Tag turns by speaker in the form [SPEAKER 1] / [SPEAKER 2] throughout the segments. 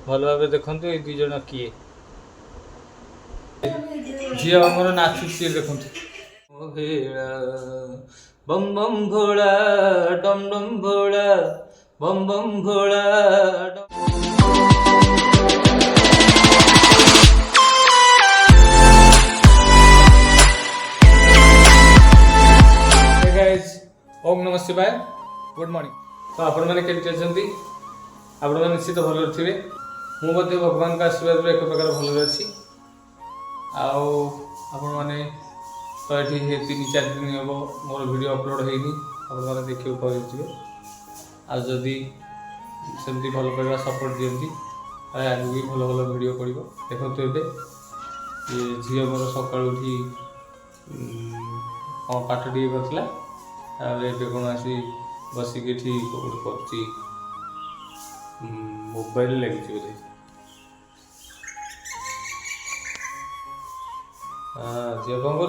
[SPEAKER 1] ଭଲ ଭାବେ ଦେଖନ୍ତୁ ଏଇ ଦୁଇ ଜଣ କିଏ। ଝିଅ ଆମର ନାଚୁଛି ଦେଖନ୍ତୁ। ଓ ହେଳା ବମ୍ ବମ୍ ଭୋଳା ଡମ୍ ଡମ୍ ଭୋଳା ବମ୍ ବମ୍ ଭୋଳା ओम नमः शिवाय गुड मॉर्निंग। तो आपण मैंने केमती अच्छी आपण मैंने निश्चित भल थे मुझे भगवान का आशीर्वाद एक प्रकार भल अच्छी आपण मैंने तो ये 3-4 दिन हम मोर वीडियो अपलोड होनी आपण मैंने देखिए पारे आदि सेमती भल पाइबा सपोर्ट दिखती आगे भी भल भल वीडियो पड़ो देखो ये झील मोर सका उठी पाठ टे करला कौन आसी बसिक कर मोबाइल लगी बोधे झील कौन कर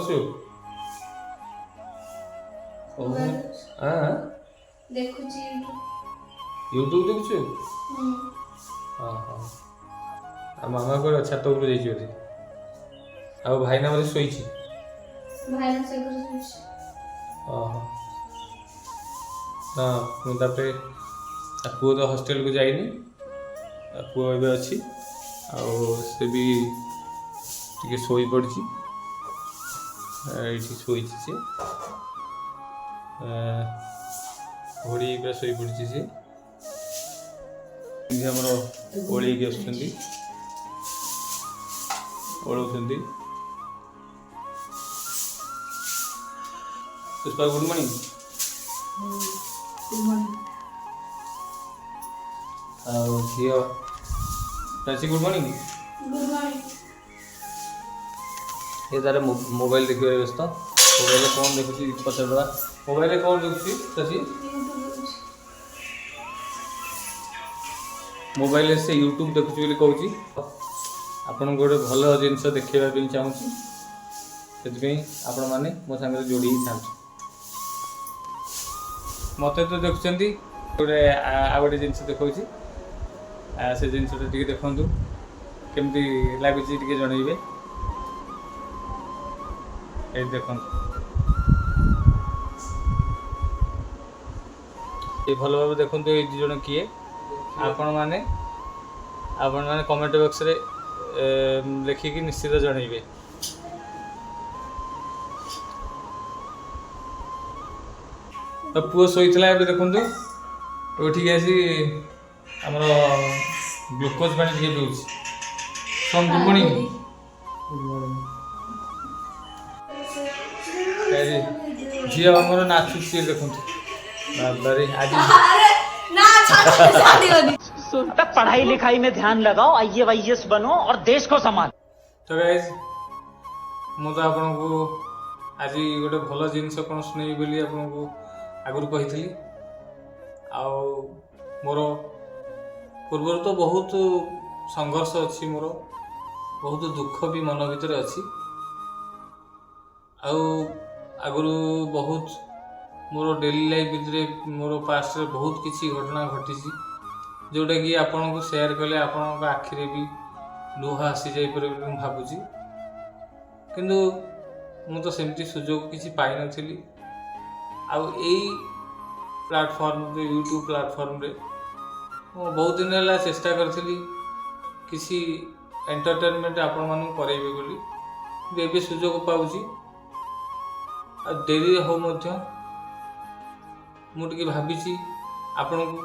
[SPEAKER 1] यूट्यूब देखु मामा कौन छात उपरे जाइए आ भाई ना शोई मुझे पुओ तो हॉस्टल को जाइनी पुओ एवं अच्छी से भी टी शोई पड़ी शोई सी घोड़ी पूरा शोई पड़ी सी आमर ओल्क आलोचंदी पुष्पा गुड मॉर्निंग झील प्राची गुड मॉर्निंग ये तार मोबाइल देखिए व्यस्त मोबाइल कौन देखुची पचार मोबाइल कौन देखुची प्राची मोबाइल से यूट्यूब देखुची बोली कहूँ आपन गोटे भल जिनस देखा चाहूँगी से आपण मैंने मो सागर जोड़ी था मत तो देखुं गोटे आ गए जिन देखा से जिनसा देखु केमती लगुच जनइबे ये देख ये भल भाव देखु ये दु जन किए आपण मैंने कमेंट बॉक्स रे लिखिकी निश्चित जनइबे। तो पुओ शोला देखु उठिक आसी आमर ग्लुकोज पानी टे पीऊँ सम गुड मॉर्निंग झील आमर नाचुची देखु
[SPEAKER 2] पढ़ाई लिखाई में ध्यान लगाओ IAS बनो और देश को संभालो।
[SPEAKER 1] तो गाइज मुझे आपन को आज गोटे भल जिनस कौन शुणी बोली आपन को आगुरी कही मोर पूर्व तो बहुत संघर्ष अच्छी मोर बहुत दुख भी मन भीतर अच्छी आगुरी बहुत मोर डेली लाइफ भितर मोर पास्ट रे बहुत किसी घटना घटी जोटा कि आपण को शेयर कले आपण आखिरे भी लुह आसी जापर भावुची किंतु मु तो सेमती सुजोग किसी पाई नथिली आई प्लेटफॉर्म यूट्यूब प्लेटफॉर्म रे बहुत दिन है चेष्टा करी किसी एंटरटेनमेंट आपण मानू करेबे बोली एबे सुजोग पाउची डेरी हो मध्य मुझे भावी आपण को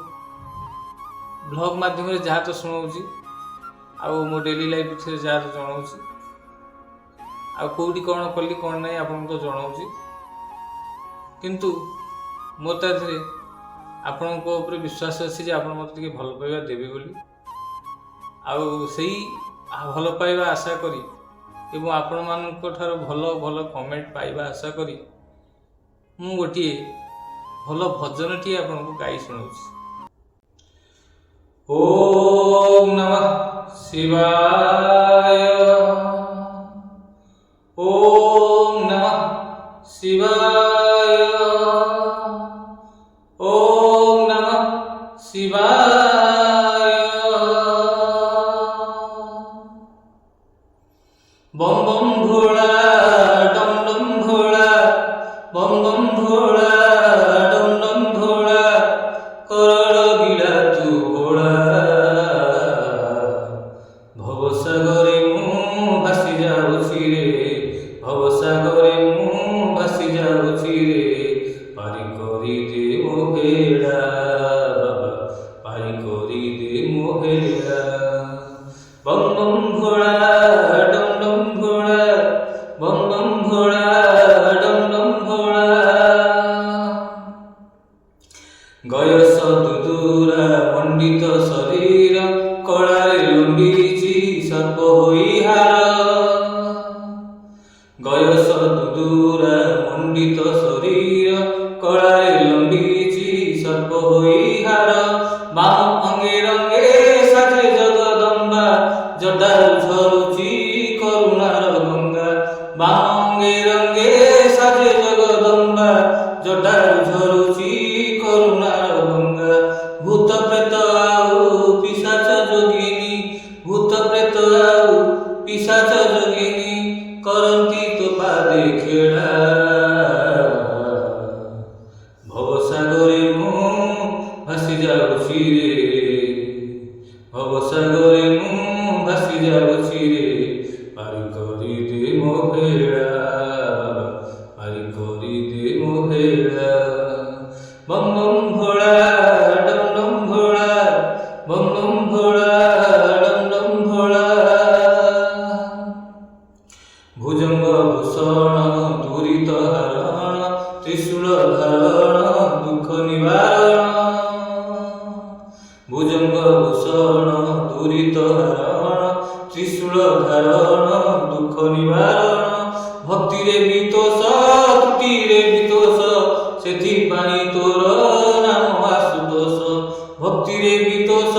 [SPEAKER 1] ब्लॉग माध्यम जहाँ तो शुणाऊँगी मो डेली लाइफ जहाँ तो जनाऊँगी आउटी कौन कली कौन ना आपन तो जनाऊँगी किंतु मोर ताधे आपण विश्वास अच्छी आप मत भल पाइबा देवे बोली भल पाइबा आशा करी एवं आपण मानक ठार भल भल कमेंट पाइबा आशा करी मु गोटे भल भजन टी आपन को गाई शुणाऊँगी। ओम नमः शिवाय ओम नमः शिवाय ओम नमः शिवाय গিলা তু ঘোড়া ভবসাগরে মু ভাসি যাଉଛି রে ভবসাগরে মু ভাসি যাଉଛି রে পারি করি দে মো বেড়া বাবা পারি করি দে মো বেড়া বম বম ঘোড়া ডম ডম ঘোড়া বম বম ঘোড়া ডম ডম ঘোড়া গয়স দুদুরা মণ্ডিত শরীর কଳାରେ ଲମ୍ବିଛି ସର୍ପ ହୋଇ ହାର ଗୟସ ଦୁଦୁରା ମଣ୍ଡିତ ଶରୀର କଳାରେ ଲମ୍ବିଛି ସର୍ପ ହୋଇ ହାର ବାମ ଅଙ୍ଗେ ରଙ୍ଗେ ସାଜେ ଜଗଦମ୍ବା ଜଟାରୁ ଝରୁଛି କରୁଣାର ଗଙ୍ଗା ବାମ ଅଙ୍ଗେ ରଙ୍ଗେ ସାଜେ ଜଗଦମ୍ବା ଜଟାରୁ ଝରୁଛି କରୁଣାର ଗଙ୍ଗା ଭୂତ ପ୍ରେତ ଆଉ ପିଶାଚ ଯୋଗିନୀ ଭୂତ ପ୍ରେତ ଆଉ ପିଶାଚ ଯୋଗିନୀ କରନ୍ତି ତୋ ପାଦେ ଖେଳା ଭବସାଗରେ ମୁଁ ଭାସି ଯାଉଛି ରେ ଭବସାଗରେ ମୁଁ ଭାସି ଯାଉଛି ରେ ପାରି କରି ଦେ ମୋ ବେଳା ପାରି କରି ଦେ ମୋ ବେଳା ବମ୍ ବମ୍ ଘୋଡ଼ା ଡମ୍ ଡମ୍ ଘୋଡ଼ା ବମ୍ ବମ୍ ଘୋଡ଼ା ଡମ୍ ଡମ୍ ଘୋଡ଼ା ଭୁଜଙ୍ଗ ଭୂଷଣ ଦୁରିତ ହାରଣ ତ୍ରିଶୂଳ ଧାରଣ ଦୁଃଖ ନିବାରଣ ଭୁଜଙ୍ଗ ଭୂଷଣ ଦୁରିତ ହାରଣ ତ୍ରିଶୂଳ ଧାରଣ ଦୁଃଖ ନିବାରଣ ଭକ୍ତିରେ ବିତୋଷ ତ୍ରୁଟିରେ ବିତୋଷ ସେଥିପାଇଁ ତୋର ନାମ ଆଶୁତୋଷ ଭକ୍ତିରେ ବିତୋଷ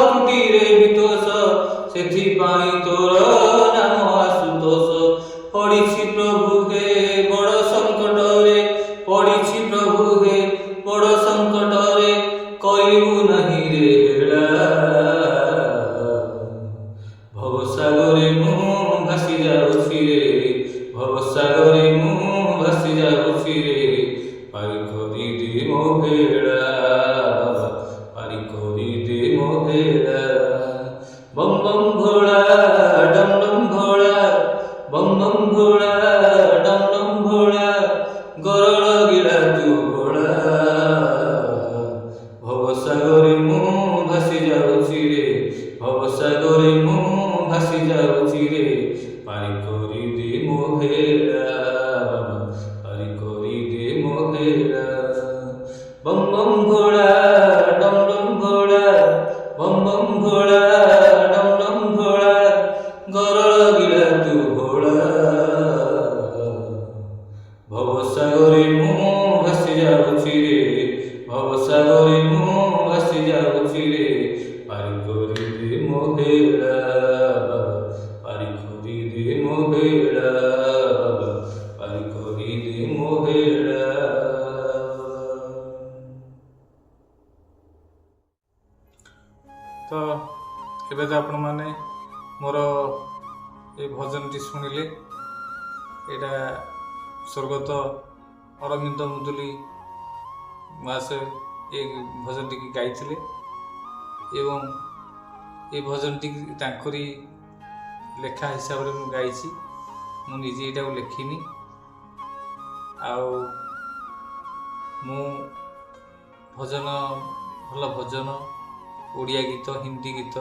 [SPEAKER 1] ତ୍ରୁଟିରେ ବିତୋଷ ସେଥିପାଇଁ ତୋର ନାମ ଆଶୁତୋଷ ପଡ଼ିଛି ପ୍ରଭୁ ହେ ବଡ଼ ସଙ୍କଟରେ ପଡ଼ିଛି ପ୍ରଭୁ ହେ ବଡ଼ ସଙ୍କଟରେ କରିବୁ ନାହିଁ ରେ ହେଳା ଭବସାଗରେ ମୁଁ ଭାସି ଯାଉଛି ରେ ଭବସାଗରେ ମୁଁ ଭାସି ଯାଉଛି ରେ ପାରି କରି ଦେ ମୋ ବେଳା ପାରି କରି ଦେ ମୋ ବେଳା ବମ୍ ବମ୍ ଘୋଡ଼ା ଡମ୍ ଡମ୍ ଘୋଡ଼ା ବମ୍ ବମ୍ ଘୋଡ଼ା ଡମ୍ ଡମ୍ ଘୋଡ଼ା ଗରଳ ଗିଳା ତୁ ଘୋଡ଼ା ଭବସାଗରେ ମୁଁ ଭାସି ଯାଉଛି ରେ ଭବସାଗରେ ମୁଁ ଭାସି ଯାଉଛି ରେ ପାରି କରି ଦେ ମୋ ବେଳା ପାରି କରି ଦେ ମୋ ବେଳା ବମ୍ ବମ୍ ଘୋଡ଼ା ଡମ୍ ଡମ୍ ଘୋଡ଼ା ବମ୍ ବମ୍ ଘୋଡ଼ା ଡମ୍ ଡମ୍ ଘୋଡ଼ା ଗରଳ ଗିଳା ତୁ ଘୋଡ଼ା ଭବସାଗରେ ମୁଁ ଭାସି ଯାଉଛି ରେ ଭବସାଗରେ ମୁଁ ଭାସି ଯାଉଛି ରେ ପାରି କରି ଦେ ମୋ ବେଳା ପାରି କରି ଦେ ମୋ ବେଳା ପାରି କରି ଦେ ମୋ ବେଳା। ତ ଏବେ ତ ଆପଣମାନେ ମୋର ଏ ଭଜନଟି ଶୁଣିଲେ ଏଇଟା ସ୍ୱର୍ଗତ ଅରବିନ୍ଦ ମୁଦୁଲି ମହାଶୟ ଏ ଭଜନଟିକି ଗାଇଥିଲେ ଏବଂ ଏ ଭଜନଟି ତାଙ୍କରି ଲେଖା ହିସାବରେ ମୁଁ ଗାଇଛି ମୁଁ ନିଜେ ଏଇଟାକୁ ଲେଖିନି ଆଉ ମୁଁ ଭଜନ ଭଲ ଭଜନ ଓଡ଼ିଆ ଗୀତ ହିନ୍ଦୀ ଗୀତ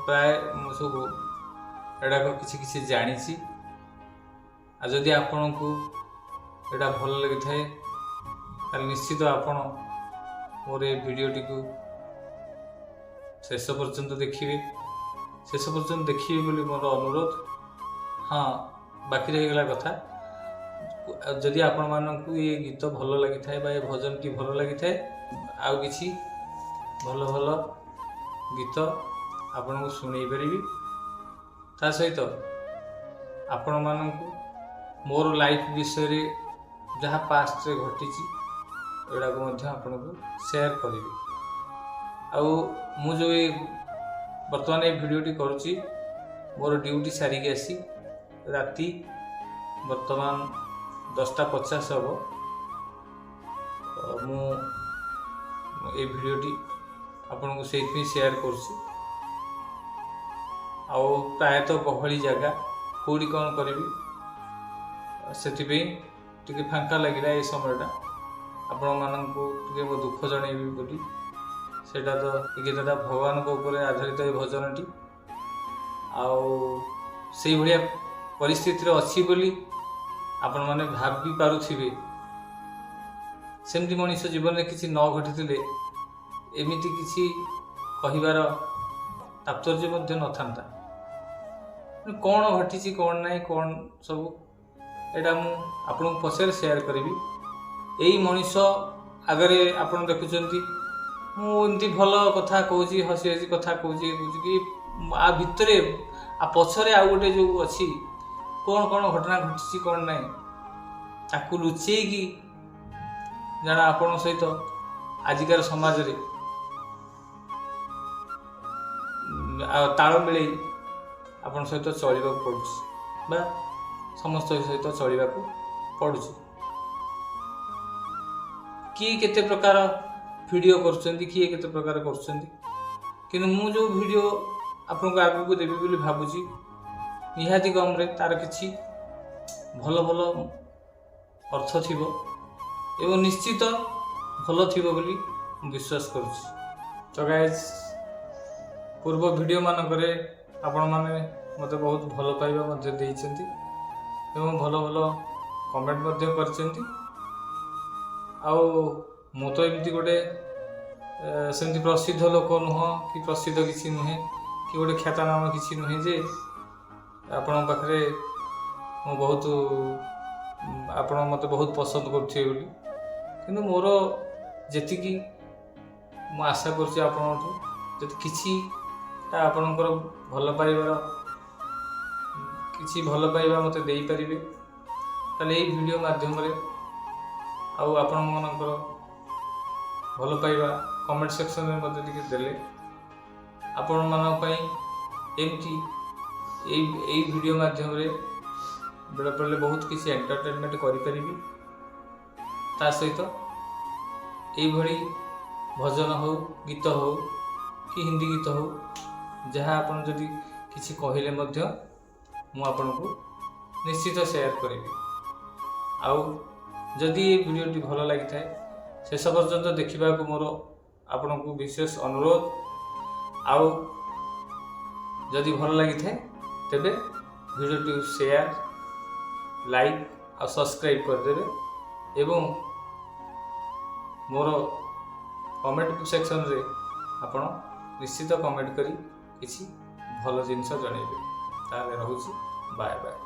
[SPEAKER 1] ପ୍ରାୟ ମୁଁ ସବୁ ଏଗୁଡ଼ାକ କିଛି କିଛି ଜାଣିଛି ଆଉ ଯଦି ଆପଣଙ୍କୁ ଏଇଟା ଭଲ ଲାଗିଥାଏ ତାହେଲେ ନିଶ୍ଚିତ ଆପଣ ମୋର ଏ ଭିଡ଼ିଓଟିକୁ ଶେଷ ପର୍ଯ୍ୟନ୍ତ ଦେଖିବେ ଶେଷ ପର୍ଯ୍ୟନ୍ତ ଦେଖିବେ ବୋଲି ମୋର ଅନୁରୋଧ। ହଁ ବାକି ରହିଗଲା କଥା ଯଦି ଆପଣମାନଙ୍କୁ ଏ ଗୀତ ଭଲ ଲାଗିଥାଏ ବା ଏ ଭଜନଟି ଭଲ ଲାଗିଥାଏ ଆଉ କିଛି ଭଲ ଭଲ ଗୀତ ଆପଣଙ୍କୁ ଶୁଣେଇ ପାରିବି ତା ସହିତ ଆପଣମାନଙ୍କୁ ମୋର ଲାଇଫ୍ ବିଷୟରେ ଯାହା ପାଷ୍ଟରେ ଘଟିଛି ଏଗୁଡ଼ାକୁ ମଧ୍ୟ ଆପଣଙ୍କୁ ସେୟାର କରିବି। ଆଉ ମୁଁ ଯେଉଁ ବର୍ତ୍ତମାନ ଏ ଭିଡ଼ିଓଟି କରୁଛି ମୋର ଡ୍ୟୁଟି ସାରିକି ଆସି ରାତି ବର୍ତ୍ତମାନ 10:50 ହେବ ମୁଁ এই ভিଡ଼ିଓଟି ଆପଣଙ୍କୁ ସେଇଥିପାଇଁ ସେୟାର କରୁଛି। ଆଉ ପ୍ରାୟତଃ ଗହଳି ଜାଗା କେଉଁଠି କ'ଣ କରିବି, ସେଥିପାଇଁ ଟିକେ ଫାଙ୍କା ଲାଗିଲା ଏ ସମୟଟା ଆପଣମାନଙ୍କୁ ଟିକେ ମୋ ଦୁଃଖ ଜଣେଇବି ବୋଲି। ସେଇଟା ତ ଏ ଗୀତଟା ଭଗବାନଙ୍କ ଉପରେ ଆଧାରିତ ଏ ଭଜନଟି, ଆଉ ସେଇଭଳିଆ ପରିସ୍ଥିତିରେ ଅଛି ବୋଲି ଆପଣମାନେ ଭାବି ପାରୁଥିବେ। ସେମିତି ମଣିଷ ଜୀବନରେ କିଛି ନ ଘଟିଥିଲେ ଏମିତି କିଛି କହିବାର ତାତ୍ପର୍ଯ୍ୟ ମଧ୍ୟ ନଥାନ୍ତା। କ'ଣ ଘଟିଛି କ'ଣ ନାହିଁ କ'ଣ ସବୁ ଏଇଟା ମୁଁ ଆପଣଙ୍କୁ ପଛରେ ସେୟାର କରିବି। ଏଇ ମଣିଷ ଆଗରେ ଆପଣ ଦେଖୁଛନ୍ତି ମୁଁ ଏମିତି ଭଲ କଥା କହୁଛି, ହସି ହସି କଥା କହୁଛି କି ଆ ଭିତରେ ଆ ପଛରେ ଆଉ ଗୋଟେ ଯେଉଁ ଅଛି କ'ଣ କ'ଣ ଘଟଣା ଘଟିଛି କ'ଣ ନାହିଁ ତାକୁ ଲୁଚେଇକି ଜାଣ ଆପଣଙ୍କ ସହିତ ଆଜିକାର ସମାଜରେ ତାଳ ମିଳେଇ ଆପଣଙ୍କ ସହିତ ଚଳିବାକୁ ପଡ଼ୁଛି ବା ସମସ୍ତଙ୍କ ସହିତ ଚଳିବାକୁ ପଡ଼ୁଛି। କିଏ କେତେ ପ୍ରକାର ଭିଡ଼ିଓ କରୁଛନ୍ତି, କିଏ କେତେ ପ୍ରକାର କରୁଛନ୍ତି, କିନ୍ତୁ ମୁଁ ଯେଉଁ ଭିଡ଼ିଓ ଆପଣଙ୍କୁ ଆଗକୁ ଦେବି ବୋଲି ଭାବୁଛି ନିହାତି କମରେ ତାର କିଛି ଭଲ ଭଲ ଅର୍ଥ ଥିବ ଏବଂ ନିଶ୍ଚିତ ଭଲ ଥିବ ବୋଲି ମୁଁ ବିଶ୍ୱାସ କରୁଛି। ତ ଗାଇଜ୍, ପୂର୍ବ ଭିଡ଼ିଓ ମାନଙ୍କରେ ଆପଣମାନେ ମୋତେ ବହୁତ ଭଲ ପାଇବା ମଧ୍ୟ ଦେଇଛନ୍ତି ଏବଂ ଭଲ ଭଲ କମେଣ୍ଟ ମଧ୍ୟ କରିଛନ୍ତି। ଆଉ ମୁଁ ତ ଏମିତି ଗୋଟେ ସେମିତି ପ୍ରସିଦ୍ଧ ଲୋକ ନୁହଁ କି ପ୍ରସିଦ୍ଧ କିଛି ନୁହେଁ କି ଗୋଟେ ଖ୍ୟାତନାମ କିଛି ନୁହେଁ ଯେ ଆପଣଙ୍କ ପାଖରେ ମୁଁ ବହୁତ ଆପଣ ମୋତେ ବହୁତ ପସନ୍ଦ କରୁଥିବେ ବୋଲି। କିନ୍ତୁ ମୋର ଯେତିକି ମୁଁ ଆଶା କରୁଛି ଆପଣଙ୍କଠୁ ଯଦି କିଛିଟା ଆପଣଙ୍କର ଭଲ ପାଇବା ମୋତେ ଦେଇପାରିବେ ତାହେଲେ ଏଇ ଭିଡ଼ିଓ ମାଧ୍ୟମରେ ଆଉ ଆପଣମାନଙ୍କର ଭଲ ପାଇବା କମେଣ୍ଟ ସେକ୍ସନରେ ମୋତେ ଟିକେ ଦେଲେ ଆପଣମାନଙ୍କ ପାଇଁ ଏମିତି ଏଇ ଭିଡ଼ିଓ ମାଧ୍ୟମରେ ବେଳେବେଳେ ବହୁତ କିଛି ଏଣ୍ଟରଟେନମେଣ୍ଟ କରିପାରିବି। ତା ସହିତ ଏଇଭଳି ଭଜନ ହଉ, ଗୀତ ହଉ କି ହିନ୍ଦୀ ଗୀତ ହଉ, ଯାହା ଆପଣ ଯଦି କିଛି କହିଲେ ମଧ୍ୟ ମୁଁ ଆପଣଙ୍କୁ ନିଶ୍ଚିତ ସେୟାର କରିବି। ଆଉ ଯଦି ଏ ଭିଡ଼ିଓଟି ଭଲ ଲାଗିଥାଏ ଶେଷ ପର୍ଯ୍ୟନ୍ତ ଦେଖିବାକୁ ମୋର ଆପଣଙ୍କୁ ବିଶେଷ ଅନୁରୋଧ। ଆଉ ଯଦି ଭଲ ଲାଗିଥାଏ ତେବେ ଭିଡ଼ିଓଟି ସେୟାର, ଲାଇକ୍ ଆଉ ସବସ୍କ୍ରାଇବ୍ କରିଦେବେ ଏବଂ ମୋର କମେଣ୍ଟ ସେକ୍ସନରେ ଆପଣ ନିଶ୍ଚିତ କମେଣ୍ଟ କରି କିଛି ଭଲ ଜିନିଷ ଜଣାଇବେ। ତାହେଲେ ରହୁଛି, ବାଏ ବାଏ।